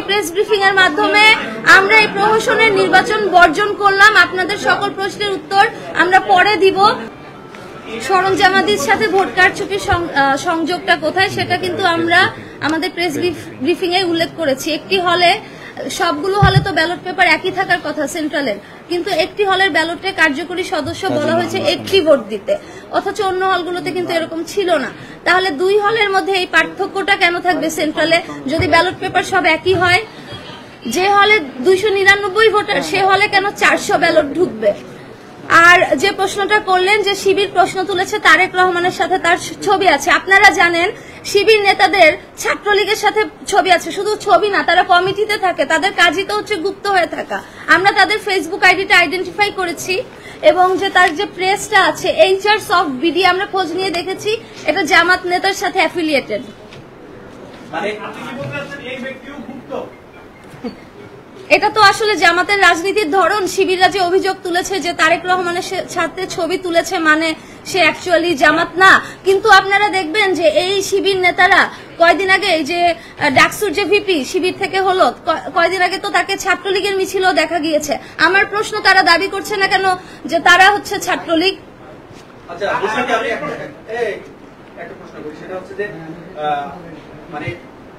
Press briefing এর মাধ্যমে আমরা এই প্রহসনের নির্বাচন বর্জন করলাম। আপনাদের সকল প্রশ্নের উত্তর আমরা পরে দিব। সরঞ্জামাদির সাথে ভোট কারচুপির সংযোগটা কোথায় সেটা কিন্তু আমরা আমাদের প্রেস ব্রিফিং এ উল্লেখ করেছি। একটি হলে, সবগুলো হলে তো ব্যালট পেপার একই থাকার কথা সেন্ট্রালের, কিন্তু একটি হলের ব্যালটে কার্যকরী সদস্য বলা হয়েছে একটি ভোট দিতে, অথচ অন্য হলগুলোতে কিন্তু এরকম ছিল না। তাহলে দুই হলের মধ্যে এই পার্থক্যটা কেন থাকবে সেন্ট্রালে যদি ব্যালট পেপার সব একই হয়? যে হলে 299 ভোটার সে হলে কেন 400 ব্যালট ঢুকবে? আর যে প্রশ্নটা করলেন যে শিবির প্রশ্ন তুলেছে তারেক রহমানের সাথে তার ছবি আছে, আপনারা জানেন শিবির নেতাদের ছাত্রলীগের সাথে ছবি আছে। শুধু ছবি না, তারা কমিটিতে থাকে, তাদের কাজই তো হচ্ছে গুপ্ত হয়ে থাকা। আমরা তাদের ফেসবুক আইডিটা আইডেন্টিফাই করেছি এবং যে তার যে প্রেসটা আছে HR সফট বিডি আমরা খোঁজ নিয়ে দেখেছি এটা জামাত নেতার সাথে অ্যাফিলিয়েটেড। এটা তো আসলে জামাতের রাজনীতির ধরন। শিবিররা যে অভিযোগ তুলেছে যে তারেক রহমানের সাথে ছবি তুলেছে মানে সে অ্যাকচুয়ালি জামাত না, কিন্তু আপনারা দেখবেন যে এই শিবির নেতারা কয়দিন আগে এই যে ডাকসুর যে ভিপি শিবির থেকে হলো, কয়দিন আগে তো তাকে ছাত্রলীগের মিছিলও দেখা গিয়েছে। আমার প্রশ্ন, তারা দাবি করছে না কেন যে তারা হচ্ছে ছাত্রলীগ? আচ্ছা, একটা প্রশ্ন করি, সেটা হচ্ছে যে মানে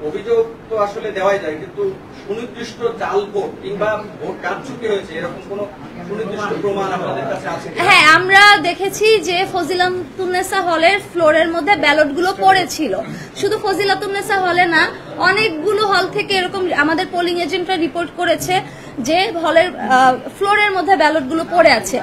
অভিযোগ তো আসলে দেওয়াই যায়, কিন্তু সুনির্দিষ্ট জাল ভোট কিংবা ভোট কারচুপি হয়েছে এরকম কোন সুনির্দিষ্ট প্রমাণ আপনাদের কাছে আছে? হ্যাঁ, আমরা দেখেছি যে ফজিলাতুন্নেসা হলের ফ্লোরের মধ্যে ব্যালটগুলো পড়েছিল। শুধু ফজিলাতুন্নেসা হলে না, অনেকগুলো হল থেকে এরকম আমাদের পোলিং এজেন্টরা রিপোর্ট করেছে যে হলের ফ্লোরের মধ্যে ব্যালটগুলো পড়ে আছে।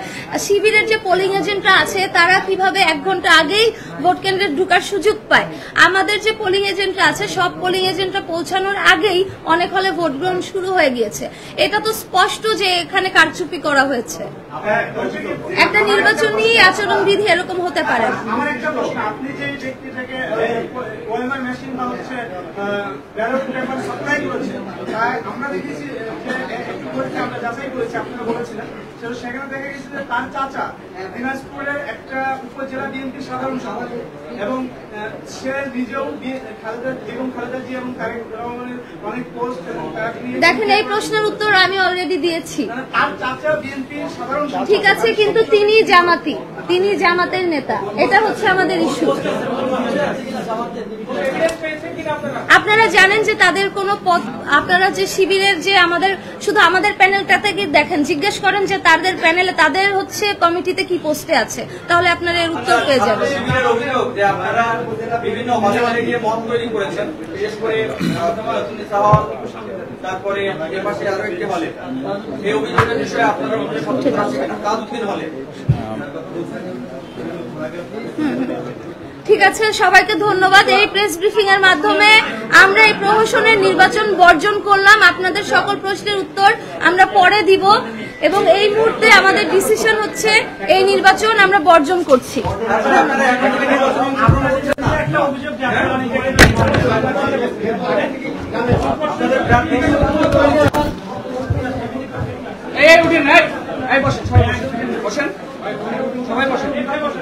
শিবিরের যে পোলিং এজেন্টরা আছে তারা কিভাবে 1 ঘন্টা আগেই ভোট কেন্দ্রে ঢোকার সুযোগ পায়? আমাদের যে পোলিং এজেন্টরা আছে সব পোলিং এজেন্টরা পৌঁছানোর আগেই অনেক হলে ভোট গ্রহণ শুরু হয়ে গিয়েছে। এটা তো স্পষ্ট যে এখানে কারচুপি করা হয়েছে। একটা নির্বাচনী আচরণবিধি এরকম হতে পারে না। আমার একটা প্রশ্ন, আপনি যে ব্যক্তিটাকে ওএমআর মেশিন বা হচ্ছে ব্যালট পেপার সাপ্লাই করেছেন, আমরা দেখেছি আমরা যাচাই করেছি, আপনারা বলেছিলেন সেখানে দেখা গেছে যে তার চাচা দিনাজপুরের একটা উপজেলা বিএনপির সাধারণ সম্পাদক এবং সে নিজেও খালেদা জি এবং তারেক রহমানের অনেক পোস্ট এবং দেখেন, এই প্রশ্নের উত্তর আমি অলরেডি দিয়েছি। তার চাচা বিএনপির সাধারণ, ঠিক আছে, কিন্তু তিনি জামাতি, তিনি জামাতের নেতা, এটা হচ্ছে আমাদের ইস্যু। আপনারা জানেন যে তাদের কোনো পদ, আপনারা যে শিবিরের যে আমাদের শুধু আমাদের প্যানেলটাতে কি দেখেন, জিজ্ঞেস করেন যে তাদের প্যানেলে তাদের হচ্ছে কমিটিতে কি পোস্টে আছে, তাহলে আপনারা এর উত্তর পেয়ে যাবেন। শিবিরের অভিযোগ যে আপনারা বিভিন্ন হলে হলে গিয়ে মত তৈরি করেছেন, বিশেষ করে তারপরে এর পাশে আরো একটি হলে, এই অভিযোগের বিষয়ে আপনারা সচেতন আছেন তাজউদ্দিন হলে? ঠিক আছে, সবাইকে ধন্যবাদ। এই প্রেস ব্রিফিং এর মাধ্যমে আমরা এই প্রহসনের নির্বাচন বর্জন করলাম। আপনাদের সকল প্রশ্নের উত্তর আমরা পরে দিব এবং এই মুহূর্তে আমাদের ডিসিশন হচ্ছে এই নির্বাচন আমরা বর্জন করছি। সবাই বসেন। ঠিক আছে।